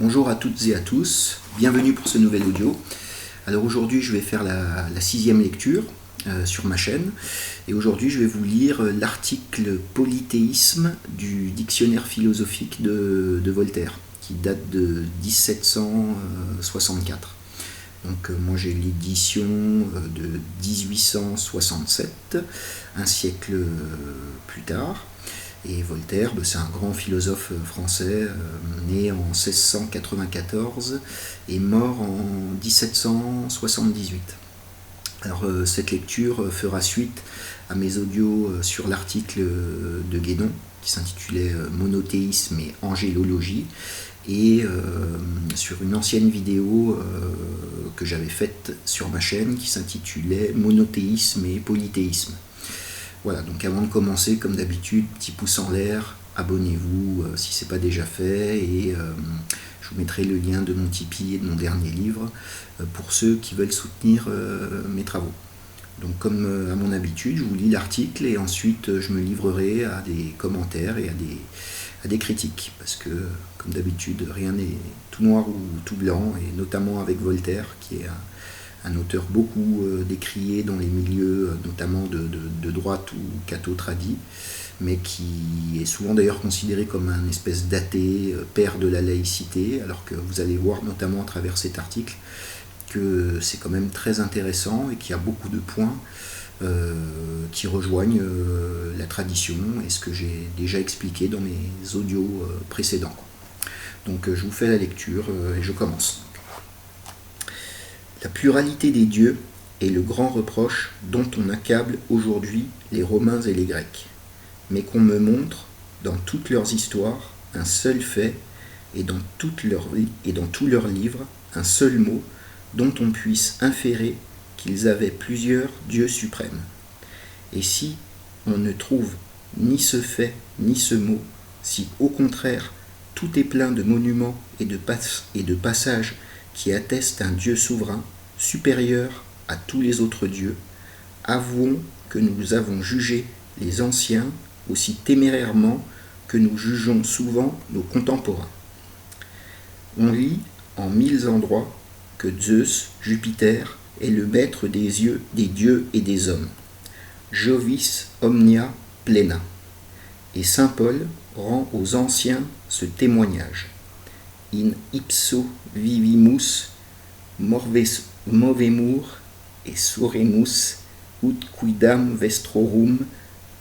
Bonjour à toutes et à tous, bienvenue pour ce nouvel audio. Alors aujourd'hui je vais faire la 6e lecture sur ma chaîne et aujourd'hui je vais vous lire l'article Polythéisme du dictionnaire philosophique de Voltaire qui date de 1764. Donc moi j'ai l'édition de 1867, un siècle plus tard. Et Voltaire, c'est un grand philosophe français, né en 1694 et mort en 1778. Alors cette lecture fera suite à mes audios sur l'article de Guénon qui s'intitulait Monothéisme et angélologie et sur une ancienne vidéo que j'avais faite sur ma chaîne qui s'intitulait Monothéisme et polythéisme. Voilà, donc avant de commencer, comme d'habitude, petit pouce en l'air, abonnez-vous si ce n'est pas déjà fait et je vous mettrai le lien de mon Tipeee et de mon dernier livre pour ceux qui veulent soutenir mes travaux. Donc comme à mon habitude, je vous lis l'article et ensuite je me livrerai à des commentaires et à des critiques parce que comme d'habitude, rien n'est tout noir ou tout blanc et notamment avec Voltaire qui est un auteur beaucoup décrié dans les milieux, notamment de droite ou catho-tradi, mais qui est souvent d'ailleurs considéré comme un espèce d'athée, père de la laïcité, alors que vous allez voir notamment à travers cet article que c'est quand même très intéressant et qu'il y a beaucoup de points qui rejoignent la tradition et ce que j'ai déjà expliqué dans mes audios précédents. Donc je vous fais la lecture et je commence. La pluralité des dieux est le grand reproche dont on accable aujourd'hui les Romains et les Grecs, mais qu'on me montre, dans toutes leurs histoires, un seul fait, et dans tous leurs livres, un seul mot, dont on puisse inférer qu'ils avaient plusieurs dieux suprêmes. Et si on ne trouve ni ce fait, ni ce mot, si au contraire tout est plein de monuments et de passages qui atteste un Dieu souverain, supérieur à tous les autres dieux, avouons que nous avons jugé les anciens aussi témérairement que nous jugeons souvent nos contemporains. On lit en 1000 endroits que Zeus, Jupiter, est le maître des dieux et des hommes. Jovis omnia plena. Et saint Paul rend aux anciens ce témoignage. In ipso vivimus movemur et suremus ut quidam vestrorum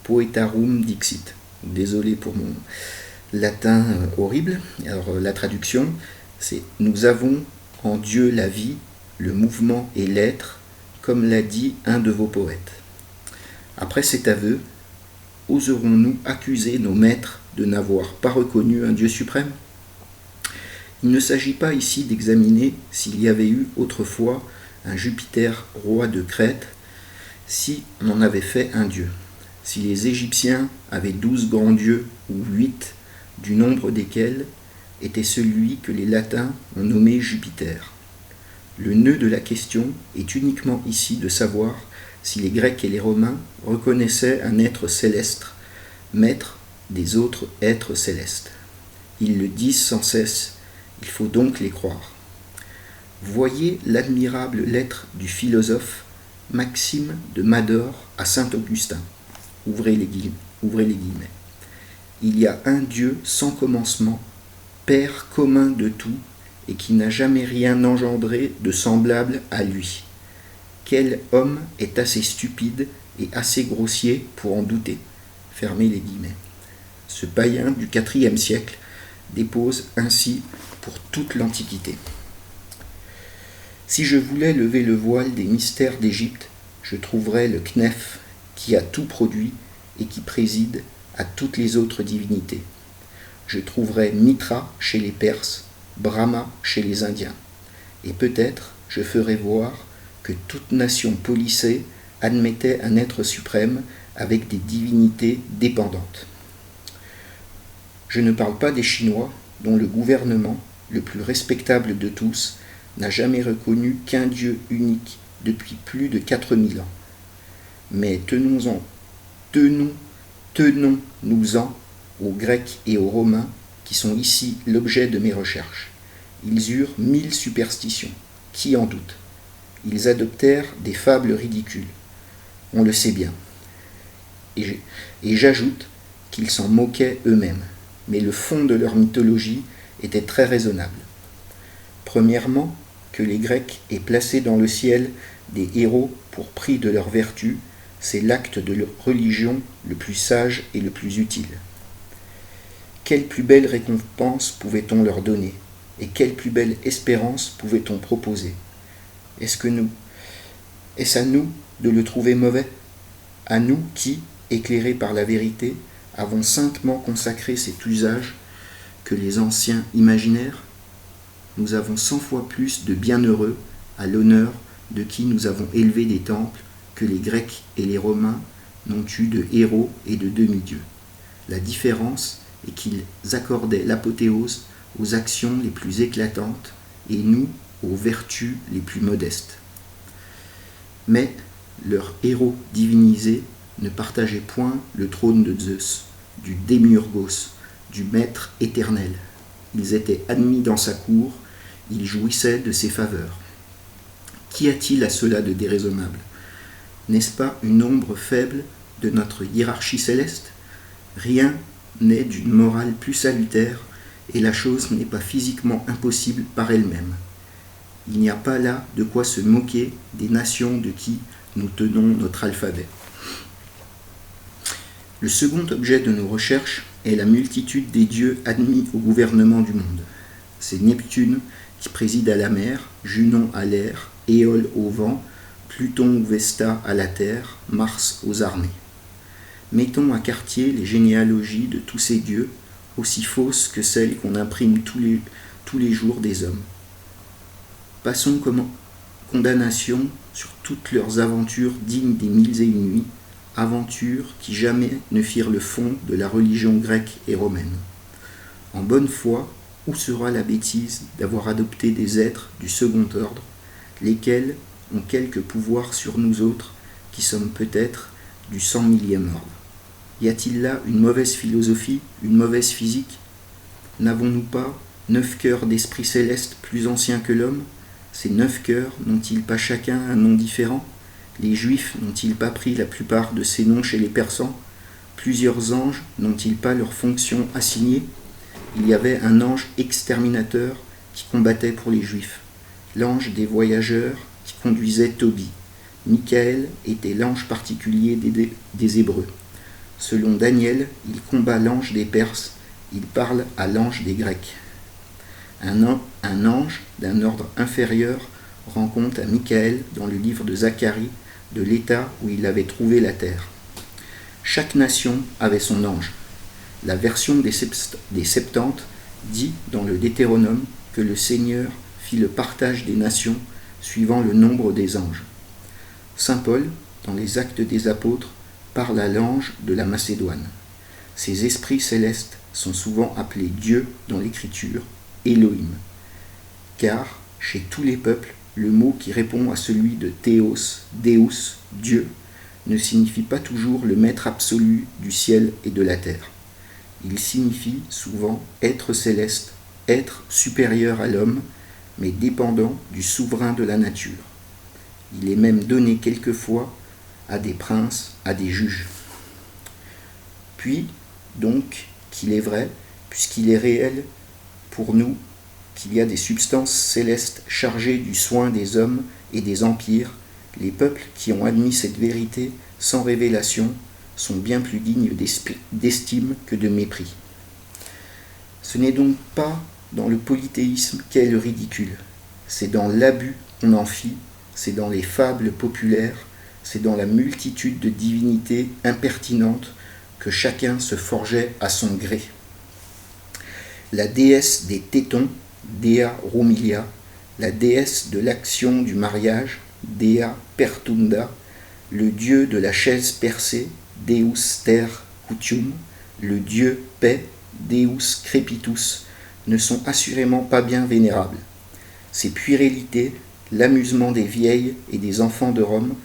poetarum dixit. Désolé pour mon latin horrible. Alors la traduction, c'est « Nous avons en Dieu la vie, le mouvement et l'être, comme l'a dit un de vos poètes. » Après cet aveu, oserons-nous accuser nos maîtres de n'avoir pas reconnu un Dieu suprême ? Il ne s'agit pas ici d'examiner s'il y avait eu autrefois un Jupiter roi de Crète, si on en avait fait un dieu, si les Égyptiens avaient 12 grands dieux ou 8, du nombre desquels était celui que les Latins ont nommé Jupiter. Le nœud de la question est uniquement ici de savoir si les Grecs et les Romains reconnaissaient un être céleste, maître des autres êtres célestes. Ils le disent sans cesse. Il faut donc les croire. Voyez l'admirable lettre du philosophe Maxime de Mador à saint Augustin. Ouvrez les guillemets. Il y a un Dieu sans commencement, Père commun de tout, et qui n'a jamais rien engendré de semblable à lui. Quel homme est assez stupide et assez grossier pour en douter ? Fermez les guillemets. Ce païen du IVe siècle dépose ainsi pour toute l'Antiquité. Si je voulais lever le voile des mystères d'Égypte, je trouverais le Kneph qui a tout produit et qui préside à toutes les autres divinités. Je trouverais Mitra chez les Perses, Brahma chez les Indiens. Et peut-être je ferais voir que toute nation policée admettait un être suprême avec des divinités dépendantes. Je ne parle pas des Chinois, dont le gouvernement, le plus respectable de tous, n'a jamais reconnu qu'un Dieu unique depuis plus de 4000 ans. Mais tenons-nous-en aux Grecs et aux Romains qui sont ici l'objet de mes recherches. Ils eurent 1000 superstitions. Qui en doute? Ils adoptèrent des fables ridicules. On le sait bien. Et j'ajoute qu'ils s'en moquaient eux-mêmes. Mais le fond de leur mythologie était très raisonnable. Premièrement, que les Grecs aient placé dans le ciel des héros pour prix de leur vertu, c'est l'acte de leur religion le plus sage et le plus utile. Quelle plus belle récompense pouvait-on leur donner? Et quelle plus belle espérance pouvait-on proposer? Est-ce à nous de le trouver mauvais? À nous qui, éclairés par la vérité, avons saintement consacré cet usage que les anciens imaginèrent? Nous avons 100 fois plus de bienheureux à l'honneur de qui nous avons élevé des temples que les Grecs et les Romains n'ont eu de héros et de demi-dieux. La différence est qu'ils accordaient l'apothéose aux actions les plus éclatantes et nous aux vertus les plus modestes. Mais leurs héros divinisés ne partageaient point le trône de Zeus, du démiurgos, du maître éternel. Ils étaient admis dans sa cour, ils jouissaient de ses faveurs. Qu'y a-t-il à cela de déraisonnable? N'est-ce pas une ombre faible de notre hiérarchie céleste? Rien n'est d'une morale plus salutaire et la chose n'est pas physiquement impossible par elle-même. Il n'y a pas là de quoi se moquer des nations de qui nous tenons notre alphabet. Le second objet de nos recherches est la multitude des dieux admis au gouvernement du monde. C'est Neptune qui préside à la mer, Junon à l'air, Éole au vent, Pluton ou Vesta à la terre, Mars aux armées. Mettons à quartier les généalogies de tous ces dieux, aussi fausses que celles qu'on imprime tous les jours des hommes. Passons comme condamnation sur toutes leurs aventures dignes des 1001 nuits, aventures qui jamais ne firent le fond de la religion grecque et romaine. En bonne foi, où sera la bêtise d'avoir adopté des êtres du second ordre, lesquels ont quelque pouvoir sur nous autres, qui sommes peut-être du 100 millième ordre? Y a-t-il là une mauvaise philosophie, une mauvaise physique? N'avons-nous pas 9 cœurs d'esprit céleste plus anciens que l'homme? Ces 9 cœurs n'ont-ils pas chacun un nom différent? Les Juifs n'ont-ils pas pris la plupart de ces noms chez les Persans? Plusieurs anges n'ont-ils pas leurs fonctions assignées? Il y avait un ange exterminateur qui combattait pour les Juifs, l'ange des voyageurs qui conduisait Tobie. Michael était l'ange particulier des Hébreux. Selon Daniel, il combat l'ange des Perses, il parle à l'ange des Grecs. Un ange d'un ordre inférieur rend compte à Michael dans le livre de Zacharie de l'état où il avait trouvé la terre. Chaque nation avait son ange. La version des Septante dit dans le Deutéronome que le Seigneur fit le partage des nations suivant le nombre des anges. Saint Paul, dans les Actes des Apôtres, parle à l'ange de la Macédoine. Ces esprits célestes sont souvent appelés Dieu dans l'Écriture, Elohim, car chez tous les peuples, le mot qui répond à celui de Théos, Deus, Dieu, ne signifie pas toujours le maître absolu du ciel et de la terre. Il signifie souvent être céleste, être supérieur à l'homme, mais dépendant du souverain de la nature. Il est même donné quelquefois à des princes, à des juges. Puis, donc, qu'il est vrai, puisqu'il est réel pour nous, qu'il y a des substances célestes chargées du soin des hommes et des empires, les peuples qui ont admis cette vérité sans révélation sont bien plus dignes d'estime que de mépris. Ce n'est donc pas dans le polythéisme qu'est le ridicule, c'est dans l'abus qu'on en fit, c'est dans les fables populaires, c'est dans la multitude de divinités impertinentes que chacun se forgeait à son gré. La déesse des tétons, Dea Rumilia, la déesse de l'action du mariage, Dea Pertunda, le dieu de la chaise percée, Deus ter cutium, le dieu paix, Deus crepitus, ne sont assurément pas bien vénérables. Ces puérilités, l'amusement des vieilles et des enfants de Rome,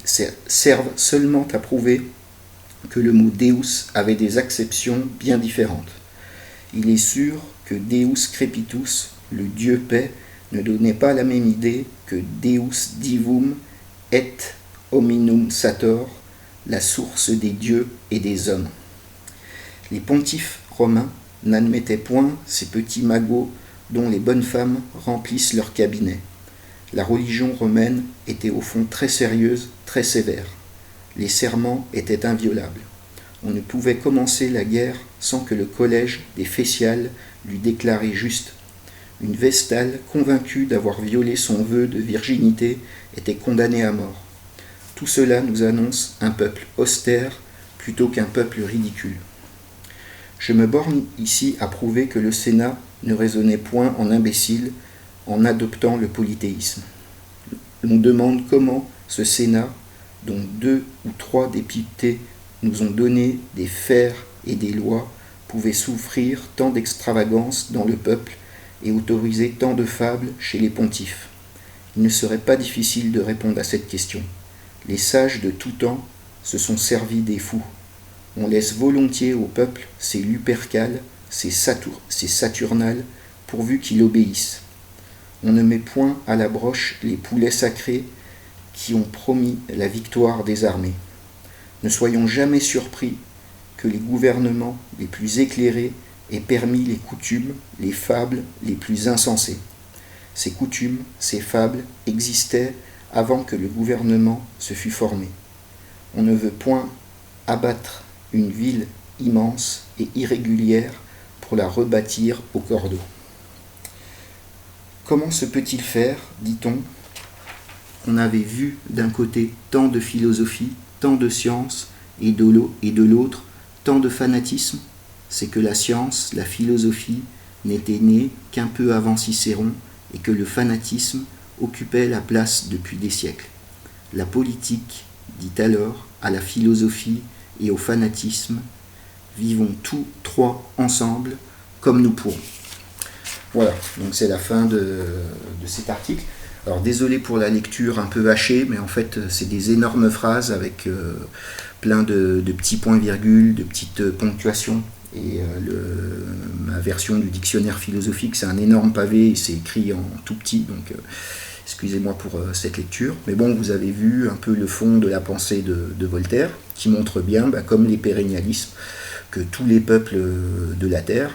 servent seulement à prouver que le mot Deus avait des acceptions bien différentes. Il est sûr que Deus crepitus, le Dieu paix, ne donnait pas la même idée que Deus divum et hominum sator, la source des dieux et des hommes. Les pontifes romains n'admettaient point ces petits magots dont les bonnes femmes remplissent leur cabinet. La religion romaine était au fond très sérieuse, très sévère. Les serments étaient inviolables. On ne pouvait commencer la guerre sans que le collège des Fétiales lui déclarât juste. Une Vestale, convaincue d'avoir violé son vœu de virginité, était condamnée à mort. Tout cela nous annonce un peuple austère plutôt qu'un peuple ridicule. Je me borne ici à prouver que le Sénat ne raisonnait point en imbécile en adoptant le polythéisme. On demande comment ce Sénat, dont 2 ou 3 députés nous ont donné des fers et des lois, pouvait souffrir tant d'extravagance dans le peuple et autoriser tant de fables chez les pontifes. Il ne serait pas difficile de répondre à cette question. Les sages de tout temps se sont servis des fous. On laisse volontiers au peuple ses Lupercales, ses Saturnales, pourvu qu'il obéisse. On ne met point à la broche les poulets sacrés qui ont promis la victoire des armées. Ne soyons jamais surpris que les gouvernements les plus éclairés aient permis les coutumes, les fables les plus insensées. Ces coutumes, ces fables existaient avant que le gouvernement se fût formé. On ne veut point abattre une ville immense et irrégulière pour la rebâtir au cordeau. Comment se peut-il faire, dit-on, qu'on avait vu d'un côté tant de philosophie, tant de science, et de l'autre tant de fanatisme? C'est que la science, la philosophie, n'était née qu'un peu avant Cicéron, et que le fanatisme occupait la place depuis des siècles. La politique dit alors à la philosophie et au fanatisme, vivons tous trois ensemble comme nous pourrons. Voilà, donc c'est la fin de cet article. Alors désolé pour la lecture un peu hachée, mais en fait c'est des énormes phrases avec plein de petits points-virgules, de petites ponctuations. Et ma version du dictionnaire philosophique, c'est un énorme pavé et c'est écrit en tout petit, donc excusez-moi pour cette lecture. Mais bon, vous avez vu un peu le fond de la pensée de Voltaire, qui montre bien, comme les pérennialismes, que tous les peuples de la Terre,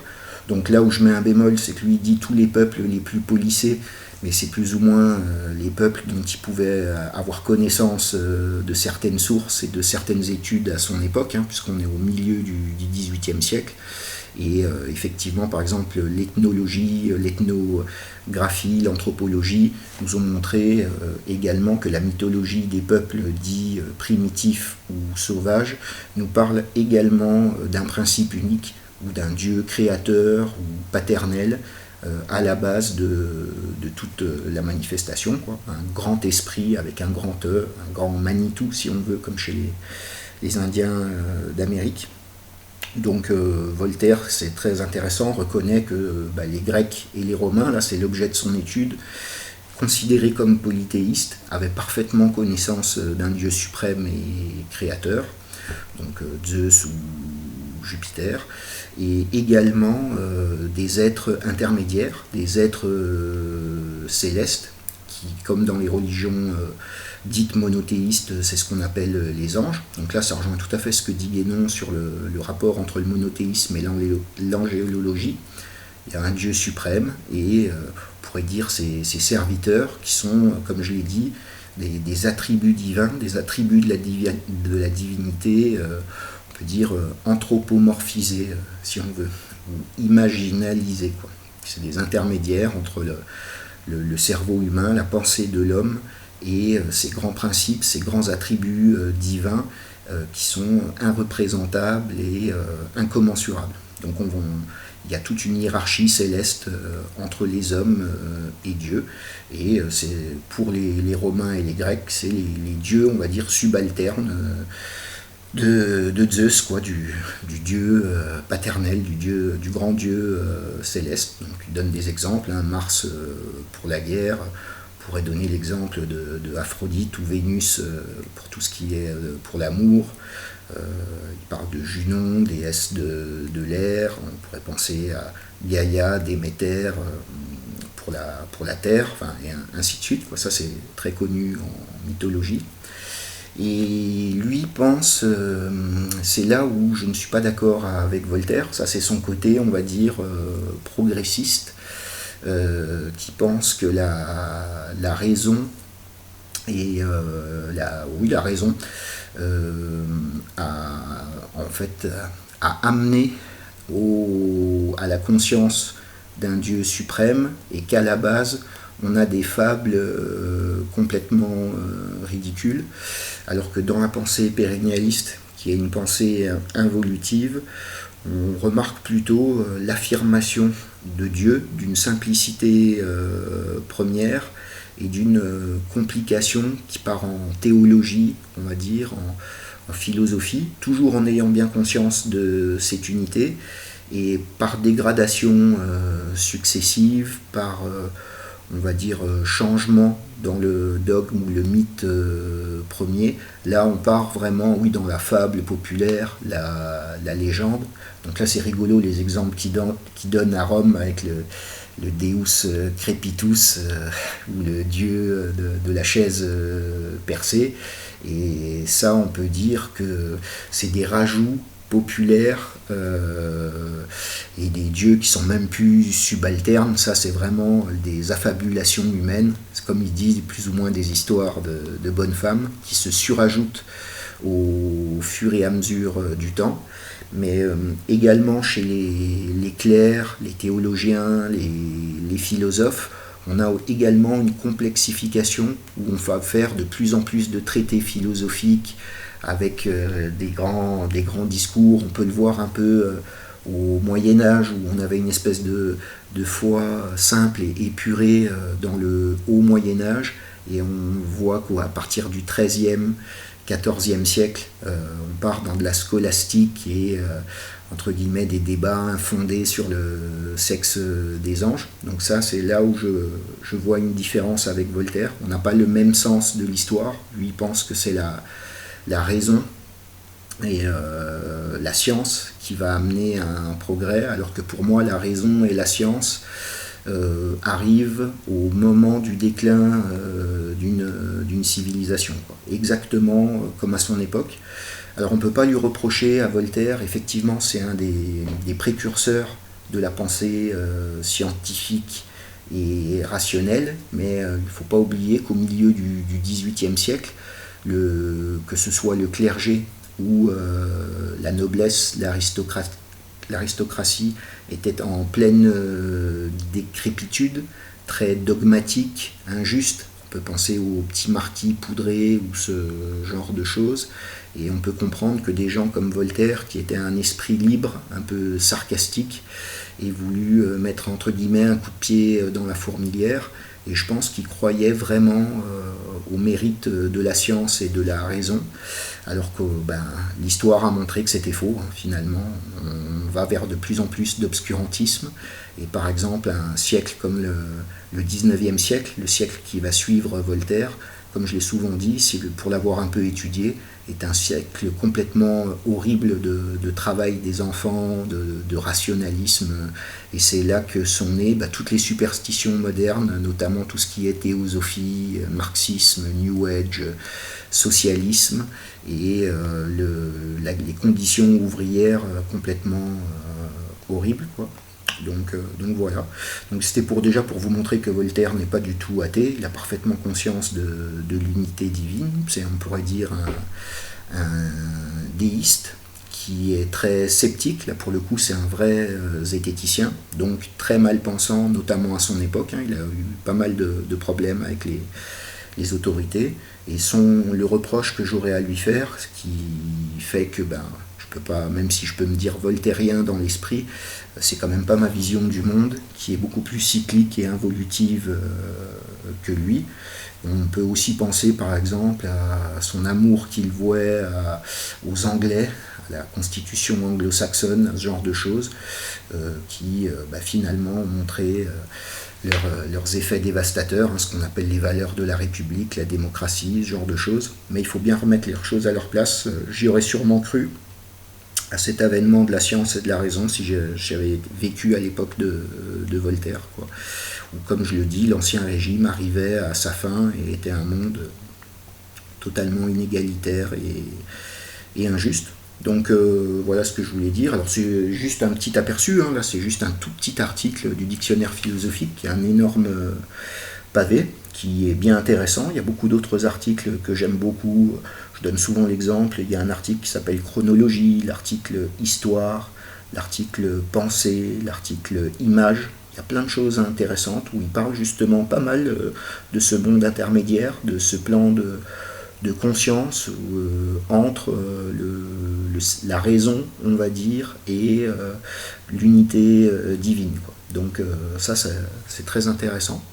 donc là où je mets un bémol, c'est que lui dit tous les peuples les plus policés, mais c'est plus ou moins les peuples dont il pouvait avoir connaissance de certaines sources et de certaines études à son époque, puisqu'on est au milieu du XVIIIe siècle. Et effectivement, par exemple, l'ethnologie, l'ethnographie, l'anthropologie nous ont montré également que la mythologie des peuples dits primitifs ou sauvages nous parle également d'un principe unique ou d'un Dieu créateur ou paternel à la base de toute la manifestation, quoi. Un grand esprit avec un grand E, un grand Manitou si on veut, comme chez les Indiens d'Amérique. Donc Voltaire, c'est très intéressant, reconnaît que les Grecs et les Romains, là c'est l'objet de son étude, considérés comme polythéistes, avaient parfaitement connaissance d'un Dieu suprême et créateur, donc Zeus ou Jupiter, et également des êtres intermédiaires, des êtres célestes, qui, comme dans les religions dites monothéistes, c'est ce qu'on appelle les anges. Donc là, ça rejoint tout à fait ce que dit Guénon sur le rapport entre le monothéisme et l'angélologie. Il y a un Dieu suprême et on pourrait dire ses serviteurs qui sont, comme je l'ai dit, des attributs divins, des attributs de la divinité, on peut dire anthropomorphisés, si on veut, ou imaginalisés, quoi. C'est des intermédiaires entre le cerveau humain, la pensée de l'homme et ces grands principes, ces grands attributs divins qui sont irreprésentables et incommensurables. Donc il y a toute une hiérarchie céleste entre les hommes et Dieu, et c'est pour les Romains et les Grecs, c'est les dieux, on va dire, subalternes de Zeus, quoi, du dieu paternel, du grand dieu céleste. Donc il donne des exemples, Mars pour la guerre, pourrait donner l'exemple de Aphrodite ou Vénus pour tout ce qui est pour l'amour. Il parle de Junon, déesse de l'air. On pourrait penser à Gaïa, Déméter pour la terre, enfin, et ainsi de suite. Ça, c'est très connu en mythologie. Et lui pense, c'est là où je ne suis pas d'accord avec Voltaire, ça c'est son côté, on va dire, progressiste, qui pense que la raison, et la raison en fait, a amené à la conscience d'un Dieu suprême, et qu'à la base, on a des fables complètement ridicules, alors que dans la pensée pérennialiste, qui est une pensée involutive, on remarque plutôt l'affirmation de Dieu, d'une simplicité première et d'une complication qui part en théologie, on va dire, en philosophie, toujours en ayant bien conscience de cette unité, et par dégradation successive, par on va dire changement dans le dogme ou le mythe premier. Là on part vraiment, oui, dans la fable populaire, la légende. Donc là c'est rigolo les exemples qu'il donne à Rome avec le Deus Crepitus, ou le dieu de la chaise percée. Et ça on peut dire que c'est des rajouts populaires et des dieux qui sont même plus subalternes. Ça c'est vraiment des affabulations humaines, c'est comme il dit, plus ou moins des histoires de bonnes femmes qui se surajoutent au fur et à mesure du temps. Mais également chez les clercs, les théologiens, les philosophes, on a également une complexification où on va faire de plus en plus de traités philosophiques avec des grands discours. On peut le voir un peu au Moyen-Âge, où on avait une espèce de foi simple et épurée dans le haut Moyen-Âge, et on voit qu'à partir du XIIIe, XIVe siècle, on part dans de la scolastique et entre guillemets des débats infondés sur le sexe des anges. Donc ça, c'est là où je vois une différence avec Voltaire. On n'a pas le même sens de l'histoire. Lui pense que c'est la raison et la science qui va amener à un progrès, alors que pour moi la raison et la science arrivent au moment du déclin d'une civilisation, quoi. Exactement comme à son époque. Alors on ne peut pas lui reprocher à Voltaire, effectivement c'est un des précurseurs de la pensée scientifique et rationnelle, mais il ne faut pas oublier qu'au milieu du XVIIIe siècle, que ce soit le clergé ou la noblesse, l'aristocratie était en pleine décrépitude, très dogmatique, injuste. On peut penser aux petits marquis poudrés ou ce genre de choses. Et on peut comprendre que des gens comme Voltaire, qui était un esprit libre, un peu sarcastique, aient voulu mettre entre guillemets un coup de pied dans la fourmilière. Et je pense qu'il croyait vraiment au mérite de la science et de la raison, alors que l'histoire a montré que c'était faux, hein, finalement. On va vers de plus en plus d'obscurantisme. Et par exemple, un siècle comme le 19e siècle, le siècle qui va suivre Voltaire, comme je l'ai souvent dit, pour l'avoir un peu étudié, est un siècle complètement horrible de travail des enfants, de rationalisme. Et c'est là que sont nées toutes les superstitions modernes, notamment tout ce qui est théosophie, marxisme, New Age, socialisme, et les conditions ouvrières complètement horribles, quoi. Donc voilà. Donc c'était déjà pour vous montrer que Voltaire n'est pas du tout athée. Il a parfaitement conscience de l'unité divine. On pourrait dire un déiste qui est très sceptique. Là pour le coup c'est un vrai zététicien, donc très mal pensant, notamment à son époque, hein. Il a eu pas mal de problèmes avec les autorités. Et le reproche que j'aurais à lui faire, ce qui fait que je peux pas, même si je peux me dire voltairien dans l'esprit, c'est quand même pas ma vision du monde, qui est beaucoup plus cyclique et involutive que lui. On peut aussi penser par exemple à son amour qu'il vouait aux Anglais, à la constitution anglo-saxonne, ce genre de choses, qui finalement ont montré leurs effets dévastateurs, hein, ce qu'on appelle les valeurs de la République, la démocratie, ce genre de choses. Mais il faut bien remettre les choses à leur place. J'y aurais sûrement cru à cet avènement de la science et de la raison si j'avais vécu à l'époque de Voltaire, quoi. Où, comme je le dis, l'ancien régime arrivait à sa fin et était un monde totalement inégalitaire et injuste. Donc voilà ce que je voulais dire. Alors c'est juste un petit aperçu, hein. Là c'est juste un tout petit article du dictionnaire philosophique, qui est un énorme pavé, qui est bien intéressant. Il y a beaucoup d'autres articles que j'aime beaucoup. Je donne souvent l'exemple, il y a un article qui s'appelle Chronologie, l'article Histoire, l'article Pensée, l'article Image. Il y a plein de choses intéressantes où il parle justement pas mal de ce monde intermédiaire, de ce plan de conscience entre la raison, on va dire, et l'unité divine, quoi. Donc ça c'est très intéressant.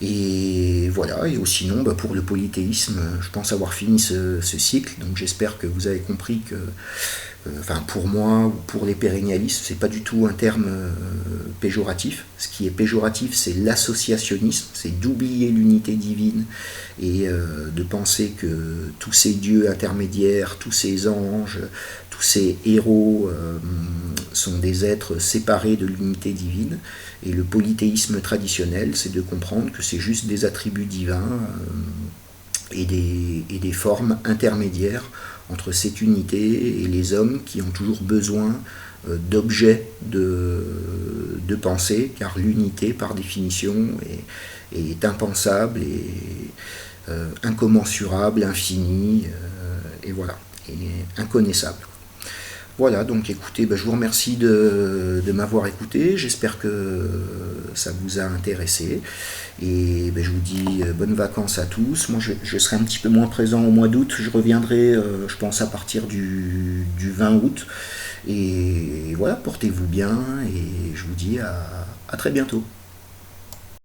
Et voilà, et sinon, pour le polythéisme, je pense avoir fini ce cycle, donc j'espère que vous avez compris que, enfin pour moi ou pour les pérennialistes, c'est pas du tout un terme péjoratif. Ce qui est péjoratif, c'est l'associationnisme, c'est d'oublier l'unité divine et de penser que tous ces dieux intermédiaires, tous ces anges, tous ces héros sont des êtres séparés de l'unité divine. Et le polythéisme traditionnel, c'est de comprendre que c'est juste des attributs divins et des formes intermédiaires entre cette unité et les hommes qui ont toujours besoin d'objets de pensée, car l'unité, par définition, est impensable et incommensurable, infinie, et voilà, et inconnaissable. Voilà, donc écoutez, je vous remercie de m'avoir écouté, j'espère que ça vous a intéressé, et je vous dis bonnes vacances à tous. Moi je serai un petit peu moins présent au mois d'août, je reviendrai je pense à partir du 20 août, et voilà, portez-vous bien, et je vous dis à très bientôt.